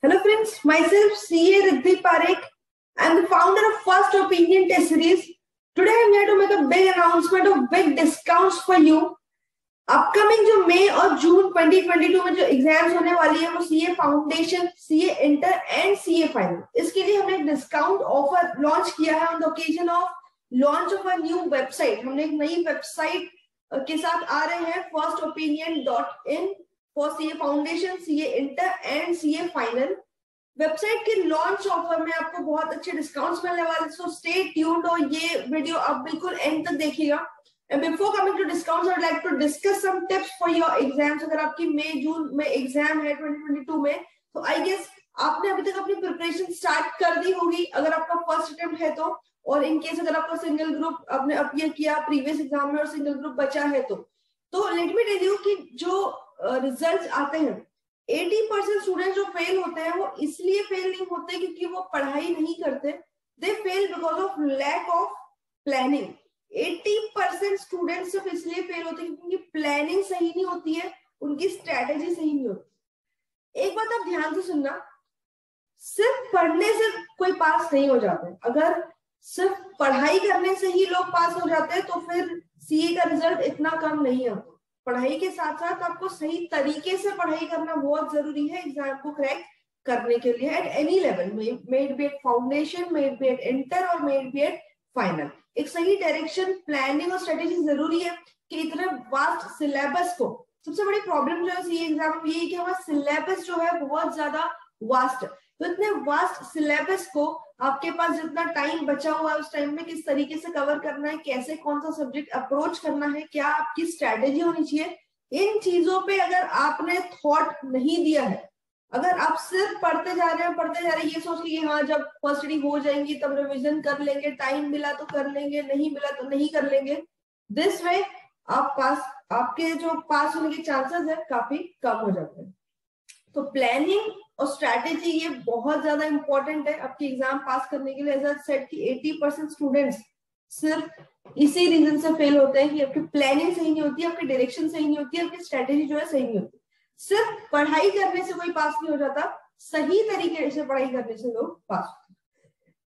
Hello friends, myself CA Riddhi Parekh. I am the founder of First Opinion Test Series. Today I am here to make a big announcement of big discounts for you. Upcoming जो मई और जून 2022 में जो exams होने वाली है वो CA foundation, CA inter and CA final, इसके लिए हमने एक डिस्काउंट ऑफर लॉन्च किया है on the occasion of launch of a new website. हमने एक नई वेबसाइट के साथ आ रहे हैं firstopinion.in for CA foundation, CA inter and CA final. Website के लॉन्च ऑफर में आपको बहुत अच्छे डिस्काउंट्स मिलने वाले, सो स्टे ट्यून्ड और ये वीडियो आप बिल्कुल एंड तक देखिएगा। And before coming to discounts, I would like to discuss some tips for your exams. अगर आपकी मई जून में एग्जाम है 2022 में, तो आई गेस आपने अभी तक अपनी प्रिपरेशन स्टार्ट कर दी होगी अगर आपका फर्स्ट अटेम्प्ट है तो, और इन केस अगर आपका सिंगल ग्रुप आपने अपीयर किया प्रीवियस एग्जाम में और सिंगल ग्रुप बचा है तो लेट मी टेल यू कि जो रिजल्ट्स आते हैं 80% स्टूडेंट्स जो फेल होते हैं वो इसलिए फेल नहीं होते क्योंकि वो पढ़ाई नहीं करते, they fail because of lack of planning. 80% students सिर्फ इसलिए फेल होते हैं क्योंकि उनकी प्लानिंग सही नहीं होती है, उनकी स्ट्रेटेजी सही नहीं होती। एक बात आप ध्यान से सुनना, सिर्फ पढ़ने से कोई पास नहीं हो जाता। अगर सिर्फ पढ़ाई करने से ही लोग पास हो जाते हैं तो फिर सीए का रिजल्ट इतना कम नहीं है। पढ़ाई के साथ साथ आपको सही तरीके से पढ़ाई करना बहुत जरूरी है एग्जाम को क्रैक करने के लिए at any level, may it be at foundation, may it be at inter और may it be at final. एक सही डायरेक्शन, प्लानिंग और स्ट्रेटेजी जरूरी है कि इतने वास्ट सिलेबस को, सबसे बड़ी प्रॉब्लम जो है सीए एग्जाम में ये है कि हमारा सिलेबस जो है बहुत ज्यादा वास्ट है। तो इतने वास्ट सिलेबस को आपके पास जितना टाइम बचा हुआ है उस टाइम में किस तरीके से कवर करना है, कैसे कौन सा सब्जेक्ट अप्रोच करना है, क्या आपकी स्ट्रेटेजी होनी चाहिए, इन चीजों पे अगर आपने थॉट नहीं दिया है, अगर आप सिर्फ पढ़ते जा रहे हैं ये सोच के कि हाँ जब फर्स्ट डी हो जाएंगी तब रिवीजन कर लेंगे, टाइम मिला तो कर लेंगे, नहीं मिला तो नहीं कर लेंगे, दिस वे आपके जो पास होने के चांसेस है काफी कम हो जाते हैं। तो प्लानिंग और स्ट्रैटेजी ये बहुत ज्यादा इंपॉर्टेंट है आपके एग्जाम पास करने के लिए। एज आई सेड कि 80% स्टूडेंट्स सिर्फ इसी रीजन से फेल होते हैं कि आपकी प्लानिंग सही नहीं होती, आपकी डायरेक्शन सही नहीं होती, आपकी स्ट्रैटेजी जो है सही नहीं होती। सिर्फ पढ़ाई करने से कोई पास नहीं हो जाता, सही तरीके से पढ़ाई करने से लोग पास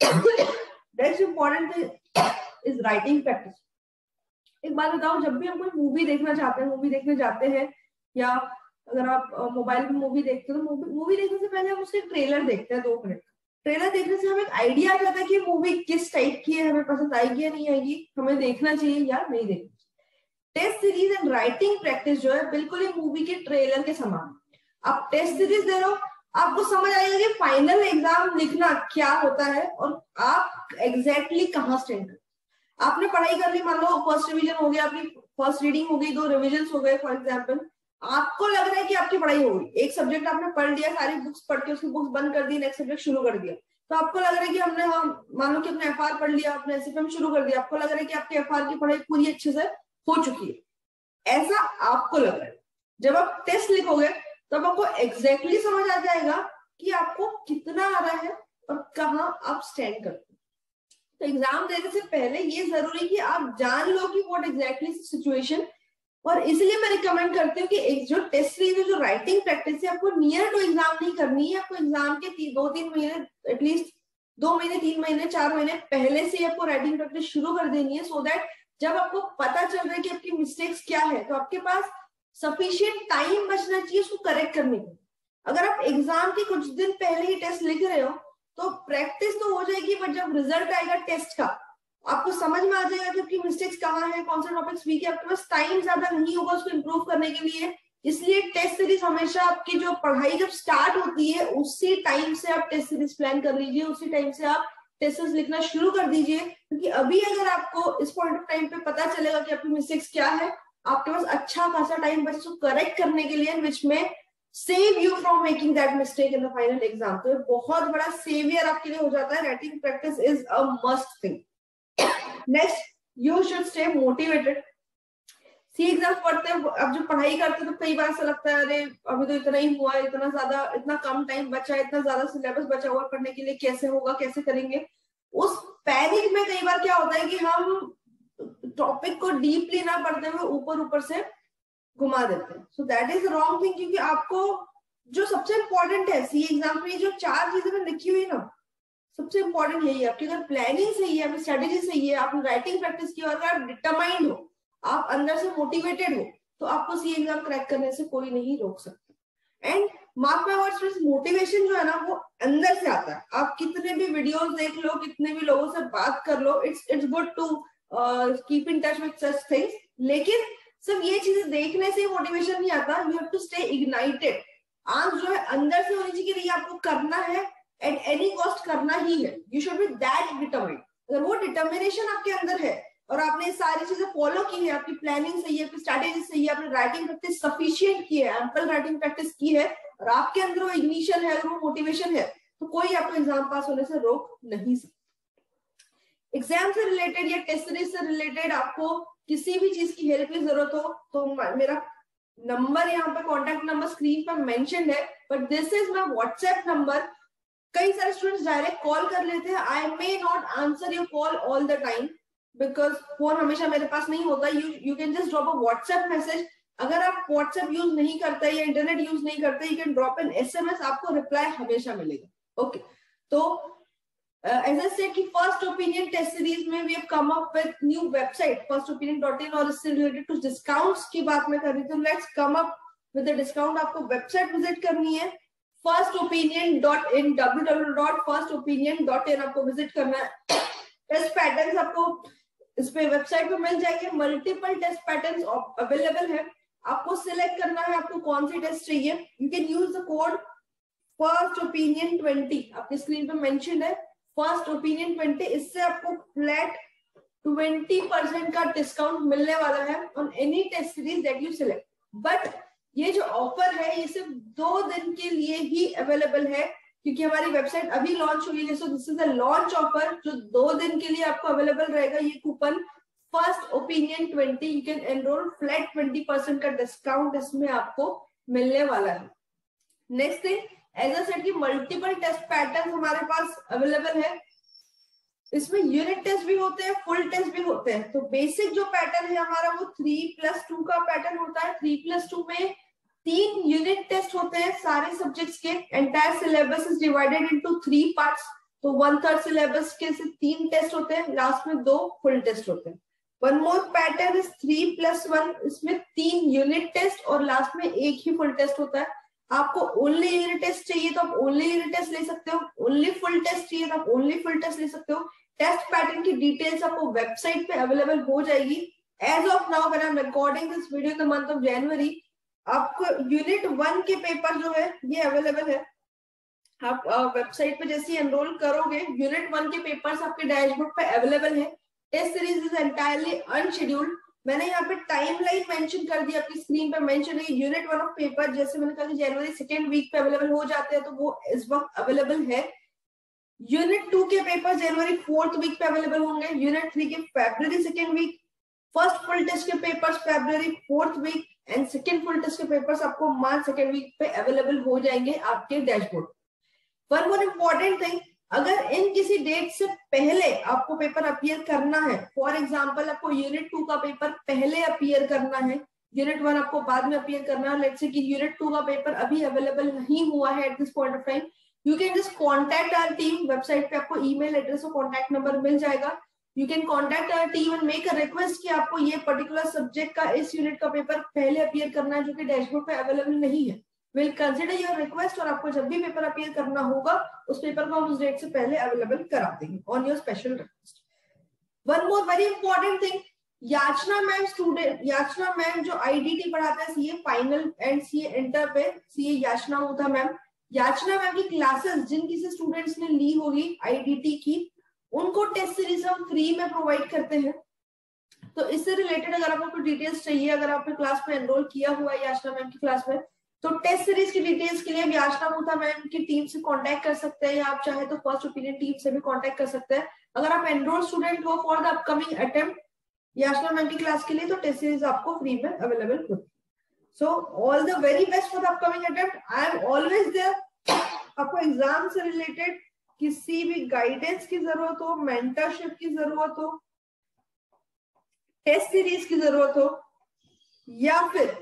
होते हैं। Next important is writing practice. एक बात बताओ, जब भी हम कोई मूवी देखना चाहते हैं, मूवी देखने जाते हैं, या अगर आप मोबाइल में मूवी देखते हो तो मूवी देखने से पहले हम उसके ट्रेलर देखते हैं 2 मिनट। ट्रेलर देखने से हमें एक आइडिया आ जाता है कि मूवी किस टाइप की है, हमें पसंद आएगी या नहीं आएगी, हमें देखना चाहिए या नहीं देखना। Test series and writing practice जो है बिल्कुल ही मूवी के ट्रेलर के समान। आप टेस्ट सीरीज दे रहे हो, आपको समझ आएगा कि फाइनल एग्जाम लिखना क्या होता है और आप एग्जैक्टली कहाँ स्टैंड करते। आपने पढ़ाई कर ली, मान लो फर्स्ट रिवीजन हो गया, आपकी फर्स्ट रीडिंग हो गई, 2 रिविजन हो गए फॉर एग्जाम्पल, आपको लग रहा है कि आपकी पढ़ाई हो गई, एक सब्जेक्ट आपने पढ़ लिया, सारी बुक्स पढ़ के उसकी बुक्स बंद कर दी, नेक्स्ट सब्जेक्ट शुरू कर दिया, तो आपको लग रहा है कि हमने मान लो कि अपने एफआर पढ़ लिया, आपने एसएफएम शुरू कर दिया, आपको लग रहा है कि आपके एफआर की पढ़ाई पूरी अच्छे से हो चुकी है, ऐसा आपको लग रहा है। जब आप टेस्ट लिखोगे तब आपको एग्जैक्टली समझ आ जाएगा कि आपको कितना आ रहा है और कहाँ आप स्टैंड करते हैं। तो एग्जाम देने से पहले ये जरूरी कि आप जान लो कि व्हाट एग्जैक्टली सिचुएशन, और इसलिए मैं रिकमेंड करती हूँ कि जो टेस्ट सीरीज जो राइटिंग प्रैक्टिस है आपको नियर टू एग्जाम नहीं करनी है, आपको एग्जाम के 2-3 महीने, एटलीस्ट 2 महीने, 3 महीने, 4 महीने पहले से आपको राइटिंग प्रैक्टिस शुरू कर देनी है, सो दैट जब आपको पता चल रहा है कि आपकी मिस्टेक्स क्या है तो आपके पास सफिशिएंट टाइम बचना चाहिए उसको करेक्ट करने के। अगर आप एग्जाम के कुछ दिन पहले ही टेस्ट लिख रहे हो तो प्रैक्टिस तो हो जाएगी, बट जब रिजल्ट आएगा टेस्ट का आपको समझ में आ जाएगा कि आपकी मिस्टेक्स कहाँ है, कौन सा टॉपिक्स वीक है, आपके पास टाइम ज्यादा नहीं होगा उसको इंप्रूव करने के लिए। इसलिए टेस्ट सीरीज हमेशा आपकी जो पढ़ाई जब स्टार्ट होती है उसी टाइम से आप टेस्ट सीरीज प्लान कर लीजिए, उसी टाइम से आप टेस्ट लिखना शुरू कर दीजिए, क्योंकि अभी अगर आपको इस पॉइंट ऑफ टाइम पे पता चलेगा कि आपकी मिस्टेक्स क्या है, आपके पास अच्छा खासा टाइम बचे उसको करेक्ट करने के लिए, विच में save you from making that mistake in the final exam. तो बहुत बड़ा सेवियर आपके लिए हो जाता है। Writing practice is a must thing. Next, you should stay motivated. सी एग्जाम पढ़ते हैं, अब जो पढ़ाई करते हैं तो कई बार ऐसा लगता है अरे अभी तो इतना ही हुआ, इतना कम टाइम बचा है, इतना ज्यादा सिलेबस बचा हुआ पढ़ने के लिए, कैसे होगा, कैसे करेंगे। उस पैनिक में कई बार क्या होता है कि हम टॉपिक को डीपली ना पढ़ते हुए ऊपर से घुमा देते हैं। So that is wrong thing, क्योंकि आपको जो सबसे इंपॉर्टेंट है सी एग्जाम में, जो 4 चीजें मैंने लिखी हुई ना, सबसे इंपॉर्टेंट यही है। आपकी अगर प्लानिंग सही है, आपकी स्ट्रेटेजी सही है, आपने राइटिंग प्रैक्टिस की, और अगर आप डिटरमाइंड हो, आप अंदर से मोटिवेटेड हो, तो आपको सी एग्जाम क्रैक करने से कोई नहीं रोक सकता। And mark my words, motivation जो है ना वो अंदर से आता है। आप कितने भी वीडियोस देख लो, कितने भी लोगों से बात कर लो, it's good to keep in touch with such things, लेकिन सिर्फ ये चीजें देखने से मोटिवेशन नहीं आता। You have to stay ignited. आग जो है अंदर से होनी चाहिए कि नहीं, आपको करना है, एट एनी कॉस्ट करना ही है। You should be that determined. अगर वो डिटर्मिनेशन आपके अंदर है और आपने सारी चीजें फॉलो की है, आपकी प्लानिंग सही है, आपकी स्ट्रैटेजी सही है, आपने राइटिंग प्रैक्टिस सफिशिएंट की है, एम्पल राइटिंग प्रैक्टिस की है, और आपके अंदर वो इग्निशन है, वो मोटिवेशन है, तो कोई आपको एग्जाम पास होने से रोक नहीं सकता। एग्जाम से रिलेटेड या टेस्ट सीरीज से रिलेटेड आपको किसी भी चीज की हेल्प की जरूरत हो तो मेरा नंबर यहाँ पे, कॉन्टेक्ट नंबर स्क्रीन पर मेंशन है, but this is my WhatsApp number. कई सारे स्टूडेंट्स डायरेक्ट कॉल कर लेते हैं। I may not answer your call all the time because phone हमेशा मेरे पास नहीं होता। You can just drop a WhatsApp message. अगर आप व्हाट्सएप यूज नहीं करते या इंटरनेट यूज नहीं करते, you can drop an SMS, आपको रिप्लाई हमेशा मिलेगा। ओके, तो as I said कि फर्स्ट ओपिनियन टेस्ट सीरीज में we have come up with new website firstopinion.in, और इससे रिलेटेड कुछ डिस्काउंट्स की बात मैं कर रही थी। Let's come up with the discount. आपको वेबसाइट विजिट करनी है firstopinion.in, www.firstopinion.in आपको विजिट करना है। टेस्ट पैटर्न्स आपको इस पे वेबसाइट पे मिल जाएंगे। मल्टीपल टेस्ट पैटर्न्स अवेलेबल है। आपको सिलेक्ट करना है आपको कौन सी टेस्ट चाहिए। You can use the code firstopinion20, आपकी स्क्रीन पे मेंशन है firstopinion20। इससे आपको फ्लैट 20% का डिस्काउंट मिलने वाला है on any test series that you select. But ये जो ऑफर है ये सिर्फ 2 दिन के लिए ही अवेलेबल है, क्योंकि हमारी वेबसाइट अभी लॉन्च हुई है। So this is the launch offer जो 2 दिन के लिए आपको अवेलेबल रहेगा। ये coupon firstopinion20, you can enrol, flat 20% का डिस्काउंट इसमें आपको मिलने वाला है। Next thing, as a set की मल्टीपल टेस्ट पैटर्न हमारे पास अवेलेबल है। इसमें यूनिट टेस्ट भी होते हैं, फुल टेस्ट भी होते हैं। तो बेसिक जो पैटर्न है हमारा वो 3+2 का पैटर्न होता है। 3+2 में 3 यूनिट टेस्ट होते हैं सारे सब्जेक्ट्स के। Entire syllabus is divided into 3 parts. तो 1/3 सिलेबस के से 3 टेस्ट होते हैं, लास्ट में 2 फुल टेस्ट होते हैं। वन मोर पैटर्न इज 3+1, इसमें 3 यूनिट टेस्ट और लास्ट में 1 ही फुल टेस्ट होता है। आपको ओनली यूनिट टेस्ट चाहिए तो आप ओनली यूनिट टेस्ट ले सकते हो, ओनली फुल टेस्ट चाहिए तो आप ओनली फुल टेस्ट ले सकते हो। टेस्ट पैटर्न की डिटेल्स आपको वेबसाइट पे अवेलेबल हो जाएगी। As of now when I am recording this video in the month of January, आपको यूनिट 1 के पेपर जो है ये अवेलेबल है। आप वेबसाइट पे जैसे ही एनरोल करोगे, यूनिट 1 के पेपर्स आपके डैशबोर्ड पे अवेलेबल है। Test series is entirely unscheduled. मैंने यहाँ पे टाइमलाइन मेंशन कर दी, आपकी स्क्रीन पे मेंशन है। यूनिट 1 ऑफ पेपर जैसे मैंने कहा कि जनवरी 2nd वीक पे अवेलेबल हो जाते हैं, तो वो इस वक्त अवेलेबल है। यूनिट 2 के पेपर जनवरी 4th वीक पे अवेलेबल होंगे। यूनिट 3 के फरवरी 2nd week. First full test के पेपर्स फरवरी 4th week and second full test के पेपर्स आपको मार्च 2nd वीक पे अवेलेबल हो जाएंगे आपके dashboard. One more important thing, अगर इन किसी डेट से पहले आपको पेपर अपीयर करना है, फॉर एग्जांपल आपको यूनिट 2 का पेपर पहले अपीयर करना है, यूनिट 1 आपको बाद में अपीयर करना है, लेट्स से कि यूनिट 2 का पेपर अभी अवेलेबल नहीं हुआ है at this point of time, you can just contact our team. Website पे आपको ईमेल एड्रेस और कॉन्टैक्ट नंबर मिल जाएगा। You can contact our team and make a request कि आपको ये पर्टिकुलर सब्जेक्ट का इस यूनिट का पेपर पहले अपीयर करना है जो कि डैशबोर्ड पे अवेलेबल नहीं है। विल कंसिडर योर रिक्वेस्ट और आपको जब भी पेपर अपीयर करना होगा उस पेपर को हम उस डेट से पहले अवेलेबल करा देंगे on your special request. One more very important thing, याचना मैम जो आईडीटी पढ़ाते हैं CA final and CA inter पे, सीए याचना होता मैम। याचना मैम की क्लासेस जिन किसी स्टूडेंट्स ने ली होगी आईडीटी की, उनको टेस्ट सीरीज हम फ्री में प्रोवाइड करते हैं। तो इससे रिलेटेड अगर आपको कोई डिटेल्स चाहिए, अगर आपने क्लास में एनरोल किया हुआ है याचना मैम की क्लास में, तो टेस्ट सीरीज की डिटेल्स के लिए याचना मुथा मैम की टीम से कांटेक्ट कर सकते हैं, या आप चाहे तो फर्स्ट ओपिनियन टीम से भी कांटेक्ट कर सकते हैं। अगर आप एनरोल स्टूडेंट हो for the upcoming attempt Yachna ma'am की क्लास के लिए, तो टेस्ट सीरीज आपको फ्री में अवेलेबल होती है। So all the very best for the upcoming attempt. I am always there. आपको एग्जाम से रिलेटेड किसी भी गाइडेंस की जरूरत हो, मेंटरशिप की जरूरत हो, टेस्ट सीरीज की जरूरत हो, या फिर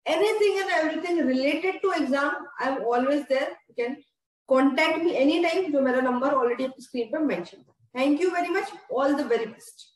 anything and everything related to exam, I'm always there. You can contact me anytime. जो मेरा number already screen पे mention. Thank you very much. All the very best.